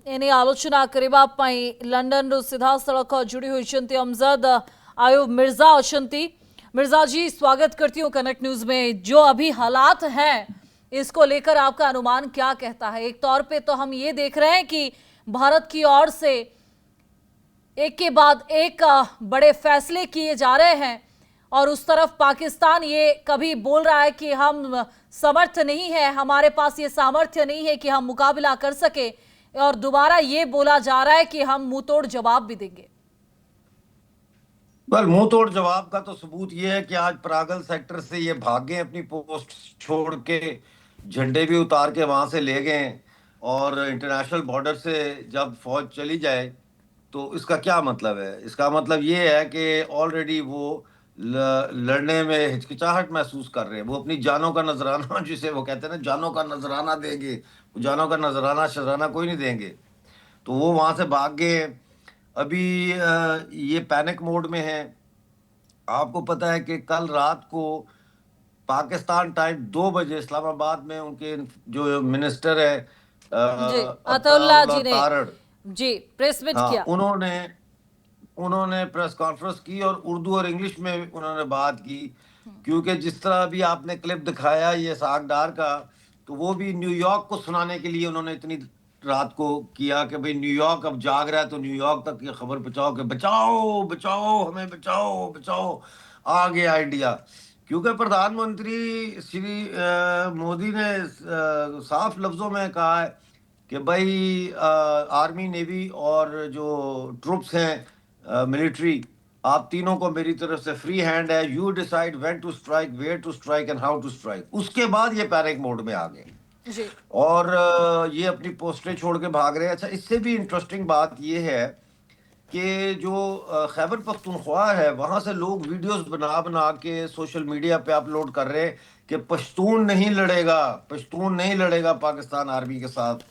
एने आलोचना करबा पई लंडन रो सीधा सड़क जुड़ी हुई छंती अमजद आयुब मिर्जा अशंती। मिर्जा जी, स्वागत करती हूँ कनेक्ट न्यूज में। जो अभी हालात हैं इसको लेकर आपका अनुमान क्या कहता है? एक तौर पे तो हम ये देख रहे हैं कि भारत की ओर से एक के बाद एक बड़े फैसले किए जा रहे हैं और उस तरफ पाकिस्तान ये कभी बोल रहा है कि हम समर्थ नहीं है, हमारे पास ये सामर्थ्य नहीं है कि हम मुकाबला कर सके, और दोबारा ये बोला जा रहा है कि हम मुंह तोड़ जवाब भी देंगे। मुंह तोड़ जवाब का तो सबूत ये है कि आज परागल सेक्टर से ये भागे, अपनी पोस्ट छोड़ के झंडे भी उतार के वहां से ले गए। और इंटरनेशनल बॉर्डर से जब फौज चली जाए तो इसका क्या मतलब है? इसका मतलब ये है कि ऑलरेडी वो लड़ने में हिचकिचाहट महसूस कर रहे हैं। वो अपनी जानों का नजराना जिसे वो कहते हैं ना, जानों का नजराना देंगे, वो जानों का नजराना शजराना कोई नहीं देंगे। तो वो वहां से भाग गए। अभी ये पैनिक मोड में है। आपको पता है कि कल रात को पाकिस्तान टाइम 2 बजे इस्लामाबाद में उनके जो मिनिस्टर है जी, अताउल्लाह अताउल्लाह जी ने तारड़, जी प्रेस मीट हाँ, किया। उन्होंने उन्होंने प्रेस कॉन्फ्रेंस की और उर्दू और इंग्लिश में उन्होंने बात की। क्योंकि जिस तरह अभी आपने क्लिप दिखाया ये सागडार का, तो वो भी न्यूयॉर्क को सुनाने के लिए उन्होंने इतनी रात को किया कि भाई न्यूयॉर्क अब जाग रहा है, तो न्यूयॉर्क तक ये खबर पहुंचाओ कि बचाओ बचाओ हमें, बचाओ बचाओ। आ गया आइडिया। क्योंकि प्रधानमंत्री श्री मोदी ने साफ लफ्जों में कहा है कि भाई आर्मी नेवी और जो ट्रुप्स हैं मिलिट्री, आप तीनों को मेरी तरफ से फ्री हैंड है। You decide when to strike, where to strike and how to strike. उसके बाद ये पैनिक मोड में आ गए जी, और ये अपनी पोस्टें छोड़ के भाग रहे हैं। अच्छा, इससे भी इंटरेस्टिंग बात ये है कि जो खैबर पख्तूनख्वा है, वहां से लोग वीडियोस बना बना के सोशल मीडिया पे अपलोड कर रहे हैं कि पश्तून नहीं लड़ेगा, पश्तून नहीं लड़ेगा पाकिस्तान आर्मी के साथ।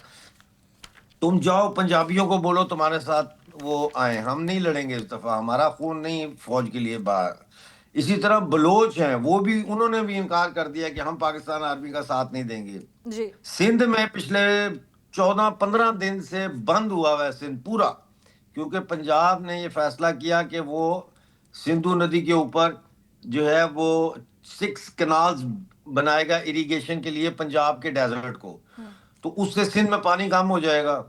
तुम जाओ पंजाबियों को बोलो तुम्हारे साथ वो आए, हम नहीं लड़ेंगे इस दफा, हमारा खून नहीं फौज के लिए बाहर। इसी तरह बलोच हैं, वो भी, उन्होंने भी इनकार कर दिया कि हम पाकिस्तान आर्मी का साथ नहीं देंगे। जी, सिंध में पिछले 14-15 दिन से बंद हुआ हुआ है सिंध पूरा, क्योंकि पंजाब ने ये फैसला किया कि वो सिंधु नदी के ऊपर जो है वो 6 कैनाल्स बनाएगा इरिगेशन के लिए पंजाब के डेजर्ट को। तो उससे सिंध में पानी कम हो जाएगा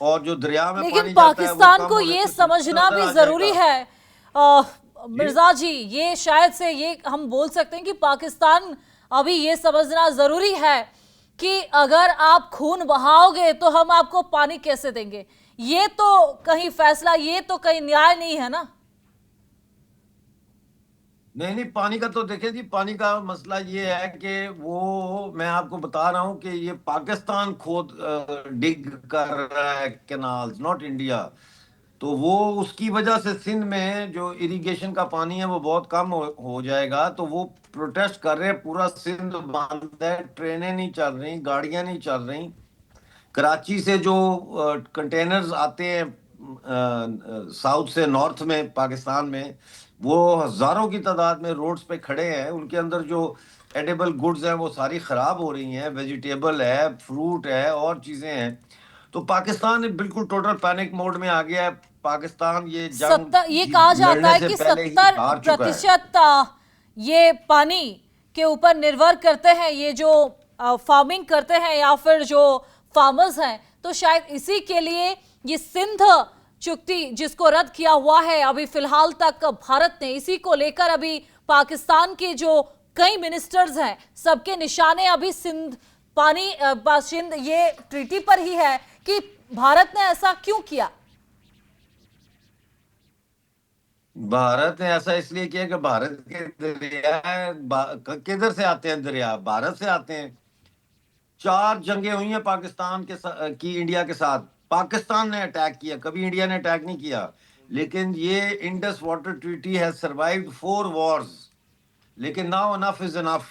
और जो दरिया में लेकिन पानी जाता है वो पाकिस्तान कम को होने ये से समझना नजर भी आ जरूरी जाएगा। है। अ, जी, मिर्जा जी, ये शायद से ये हम बोल सकते हैं कि पाकिस्तान अभी ये समझना जरूरी है कि अगर आप खून बहाओगे तो हम आपको पानी कैसे देंगे। ये तो कहीं फैसला, ये तो कहीं न्याय नहीं है ना। नहीं नहीं, पानी का तो देखें जी, पानी का मसला ये है कि वो मैं आपको बता रहा हूं कि ये पाकिस्तान खोद डिग कर रहा है कैनाल्स, नॉट इंडिया। तो वो उसकी वजह से सिंध में जो इरिगेशन का पानी है वो बहुत कम हो जाएगा। तो वो प्रोटेस्ट कर रहे हैं, पूरा सिंध बंद है, ट्रेनें नहीं चल रही, गाड़ियां नहीं चल रही। कराची से जो कंटेनर्स आते हैं साउथ से नॉर्थ में पाकिस्तान में, वो हजारों की तादाद में रोड्स पे खड़े हैं। उनके अंदर जो एडिबल गुड्स हैं वो सारी खराब हो रही हैं, वेजिटेबल है, फ्रूट है और चीजें हैं। तो पाकिस्तान बिल्कुल टोटल पैनिक मोड में आ गया है। पाकिस्तान ये जंग 70, ये कहा जाता लड़ने है से कि पहले ही सत्तर हार चुका है। प्रतिशत ये पानी के ऊपर निर्भर करते हैं, ये जो फार्मिंग करते हैं या फिर जो फार्मर्स हैं। तो शायद इसी के लिए ये सिंध चुक्ति जिसको रद्द किया हुआ है अभी फिलहाल तक भारत ने, इसी को लेकर अभी पाकिस्तान के जो कई मिनिस्टर्स हैं सबके निशाने अभी सिंध पानी सिंध ये ट्रीटी पर ही है कि भारत ने ऐसा क्यों किया। भारत ने ऐसा इसलिए किया कि भारत के दरिया किधर से आते हैं? दरिया भारत से आते हैं। 4 जंगें हुई हैं पाकिस्तान की इंडिया के साथ। पाकिस्तान ने अटैक किया, कभी इंडिया ने अटैक नहीं किया। लेकिन ये Indus water treaty has survived 4 Wars. लेकिन नाउ अनफ इज अनफ।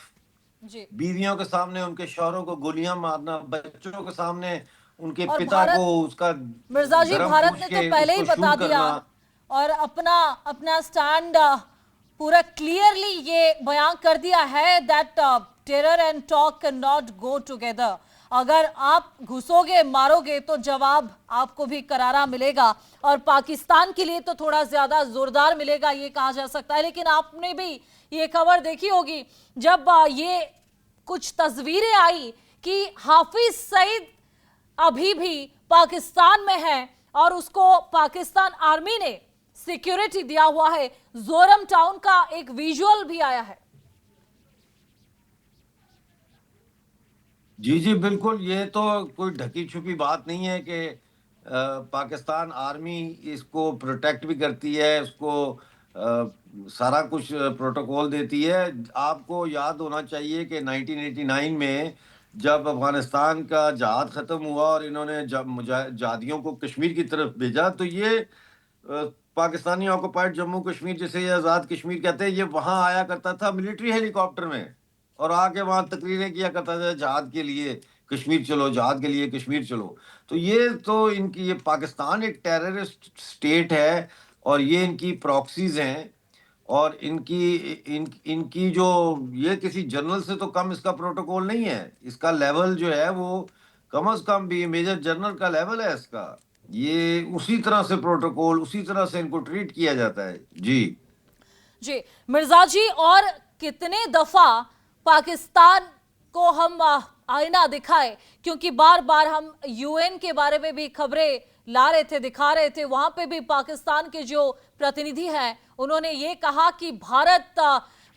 जी, बीवियों के सामने उनके शौहरों को गोलियां मारना, बच्चों के सामने उनके और पिता को भारत, उसका मिर्जा जी, गरम भारत पूछ ने तो के पहले ही उसको बता शूट दिया करना। और अपना अपना स्टैंड पूरा क्लियरली ये बयान कर दिया है that terror and talk can not go together. अगर आप घुसोगे मारोगे तो जवाब आपको भी करारा मिलेगा, और पाकिस्तान के लिए तो थोड़ा ज्यादा जोरदार मिलेगा ये कहा जा सकता है। लेकिन आपने भी ये खबर देखी होगी जब ये कुछ तस्वीरें आई कि हाफिज सईद अभी भी पाकिस्तान में है और उसको पाकिस्तान आर्मी ने सिक्योरिटी दिया हुआ है। जोरम टाउन का एक विजुअल भी आया है। जी जी बिल्कुल, ये तो कोई ढकी छुपी बात नहीं है कि पाकिस्तान आर्मी इसको प्रोटेक्ट भी करती है, इसको सारा कुछ प्रोटोकॉल देती है। आपको याद होना चाहिए कि 1989 में जब अफगानिस्तान का जहाद ख़त्म हुआ और इन्होंने जब मुजाहिदों को कश्मीर की तरफ भेजा, तो ये पाकिस्तानी ऑक्युपाइड जम्मू कश्मीर, जिसे ये आज़ाद कश्मीर कहते हैं, ये वहाँ आया करता था मिलिट्री हेलीकॉप्टर में और आके वहां तकरीरें किया करता था, जहाद के लिए कश्मीर चलो, जहाद के लिए कश्मीर चलो। तो ये तो इनकी, ये पाकिस्तान एक टेररिस्ट स्टेट है और ये इनकी प्रॉक्सीज हैं और इनकी जो, ये किसी जनरल से तो कम इसका प्रोटोकॉल नहीं है। इसका लेवल जो है वो कम से कम भी मेजर जनरल का लेवल है इसका। ये उसी तरह से प्रोटोकॉल, उसी तरह से इनको ट्रीट किया जाता है। जी जी मिर्जा जी, और कितने दफा पाकिस्तान को हम आईना दिखाए, क्योंकि बार बार हम यूएन के बारे में भी खबरें ला रहे थे, दिखा रहे थे। वहां पे भी पाकिस्तान के जो प्रतिनिधि हैं उन्होंने ये कहा कि भारत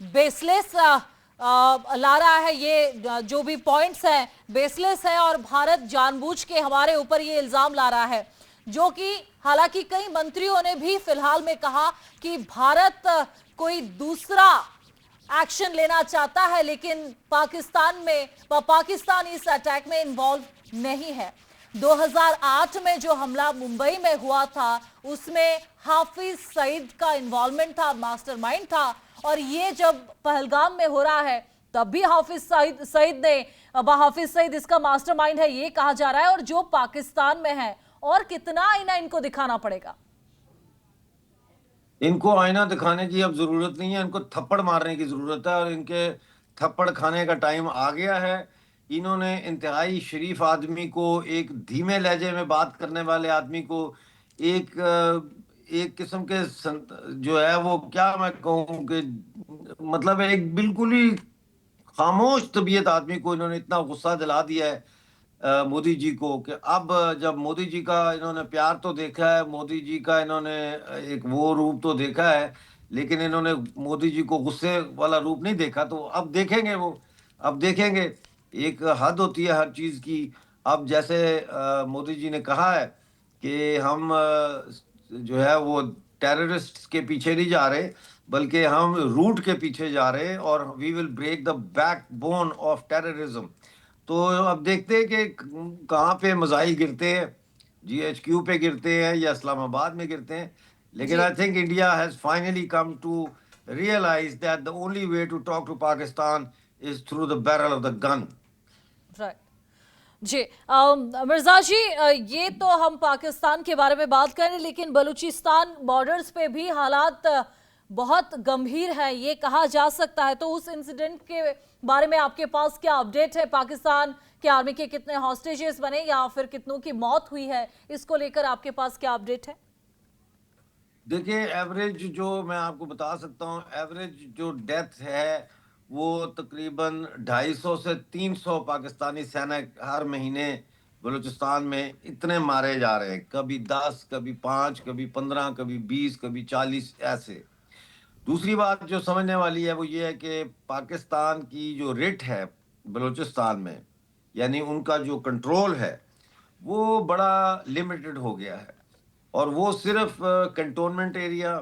बेसलेस ला रहा है, ये जो भी पॉइंट्स हैं बेसलेस है और भारत जानबूझ के हमारे ऊपर ये इल्जाम ला रहा है। जो कि हालांकि कई मंत्रियों ने भी फिलहाल में कहा कि भारत कोई दूसरा एक्शन लेना चाहता है, लेकिन पाकिस्तान इस अटैक में इन्वॉल्व नहीं है। 2008 में जो हमला मुंबई में हुआ था उसमें हाफिज सईद का इन्वॉल्वमेंट था, मास्टरमाइंड था, और ये जब पहलगाम में हो रहा है तब भी हाफिज सईद इसका मास्टरमाइंड है ये कहा जा रहा है। और जो पाकिस्तान में है, और कितना आईना इनको दिखाना पड़ेगा? इनको आईना दिखाने की अब जरूरत नहीं है, इनको थप्पड़ मारने की जरूरत है और इनके थप्पड़ खाने का टाइम आ गया है। इन्होंने इंतहाई शरीफ आदमी को, एक धीमे लहजे में बात करने वाले आदमी को, एक किस्म के जो है वो, क्या मैं कहूँ कि मतलब एक बिल्कुल ही खामोश तबीयत आदमी को इन्होंने इतना गुस्सा दिला दिया है मोदी जी को, कि अब जब मोदी जी का इन्होंने प्यार तो देखा है, मोदी जी का इन्होंने एक वो रूप तो देखा है, लेकिन इन्होंने मोदी जी को गुस्से वाला रूप नहीं देखा। तो अब देखेंगे वो, अब देखेंगे। एक हद होती है हर चीज़ की। अब जैसे मोदी जी ने कहा है कि हम जो है वो टेररिस्ट के पीछे नहीं जा रहे, बल्कि हम रूट के पीछे जा रहे हैं और we will break the backbone of terrorism. तो अब देखते हैं कि कहाँ पे मिसाइल गिरते हैं, GHQ पे गिरते हैं या इस्लामाबाद में गिरते हैं। लेकिन जी I think India has finally come to realize that the only way to talk to Pakistan is through the barrel of the gun. Right. जी मिर्जा जी, ये तो हम पाकिस्तान के बारे में बात करें, लेकिन बलूचिस्तान बॉर्डर्स पे भी हालात बहुत गंभीर है ये कहा जा सकता है। तो उस इंसिडेंट के बारे में आपके पास क्या अपडेट है? पाकिस्तान के आर्मी के कितने हॉस्टेजेस बने या फिर कितनों की मौत हुई है, इसको लेकर आपके पास क्या अपडेट है? देखिए, एवरेज जो मैं आपको बता सकता हूँ, एवरेज जो डेथ है वो तकरीबन 250 से 300 पाकिस्तानी सैनिक हर महीने बलूचिस्तान में इतने मारे जा रहे हैं। कभी 10, कभी 5, कभी 15, कभी 20, कभी 40 ऐसे। दूसरी बात जो समझने वाली है वो ये है कि पाकिस्तान की जो रिट है बलूचिस्तान में, यानी उनका जो कंट्रोल है, वो बड़ा लिमिटेड हो गया है और वो सिर्फ कंटोनमेंट एरिया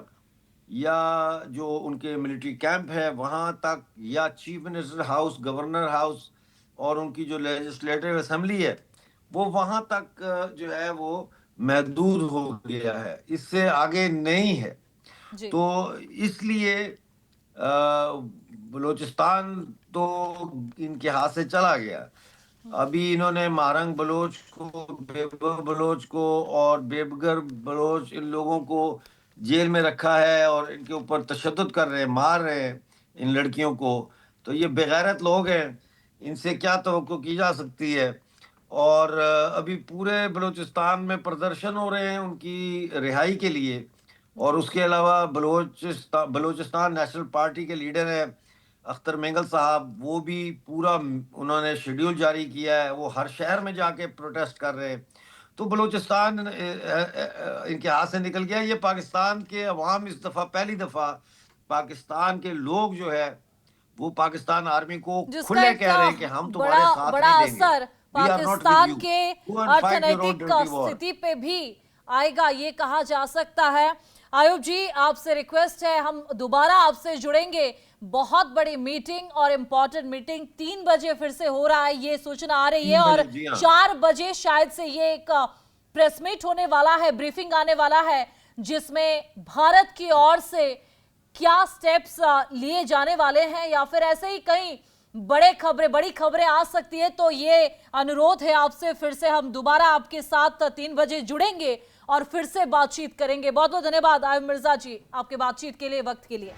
या जो उनके मिलिट्री कैंप है वहाँ तक, या chief minister house, governor house और उनकी जो लेजिस्लेटिव असेंबली है वो वहाँ तक जो है वो महदूद हो गया है, इससे आगे नहीं है। जी तो इसलिए बलूचिस्तान तो इनके हाथ से चला गया। अभी इन्होंने मारंग बलोच को, बेबर बलोच को और बेबगर बलोच, इन लोगों को जेल में रखा है और इनके ऊपर तशद्दुद कर रहे हैं, मार रहे हैं इन लड़कियों को। तो ये बेगैरत लोग हैं, इनसे क्या तवक्को की जा सकती है? और अभी पूरे बलूचिस्तान में प्रदर्शन हो रहे हैं उनकी रिहाई के लिए। और जी। उसके अलावा बलूचिस्तान नेशनल पार्टी के लीडर हैं अख्तर मेंगल साहब, वो भी पूरा उन्होंने शेड्यूल जारी किया है, वो हर शहर में जाके प्रोटेस्ट कर रहे हैं। तो बलूचिस्तान इनके हाथ से निकल गया। ये पाकिस्तान के अवाम इस दफ़ा पहली दफ़ा पाकिस्तान के लोग जो है वो पाकिस्तान आर्मी को जिसका खुले एक कह रहे हैं कि हम तुम्हारे बड़ा साथ बड़ा नहीं देंगे, असर we are not with Pakistan you, के go and fight your own अर्थनैतिक डर्टी वॉर। स्थिति पे भी आएगा, ये कहा जा सकता है। आयुब जी, आपसे रिक्वेस्ट है, हम दोबारा आपसे जुड़ेंगे। बहुत बड़ी मीटिंग और इम्पोर्टेंट मीटिंग 3 बजे फिर से हो रहा है, ये सूचना आ रही है। 3 और बजे, जी हाँ। 4 बजे शायद से ये एक प्रेस मीट होने वाला है, ब्रीफिंग आने वाला है, जिसमें भारत की ओर से क्या स्टेप्स लिए जाने वाले हैं या फिर ऐसे ही कहीं बड़ी खबरें आ सकती है। तो ये अनुरोध है आपसे, फिर से हम दोबारा आपके साथ 3 बजे जुड़ेंगे और फिर से बातचीत करेंगे। बहुत बहुत धन्यवाद आयुब मिर्जा जी, आपके बातचीत के लिए, वक्त के लिए।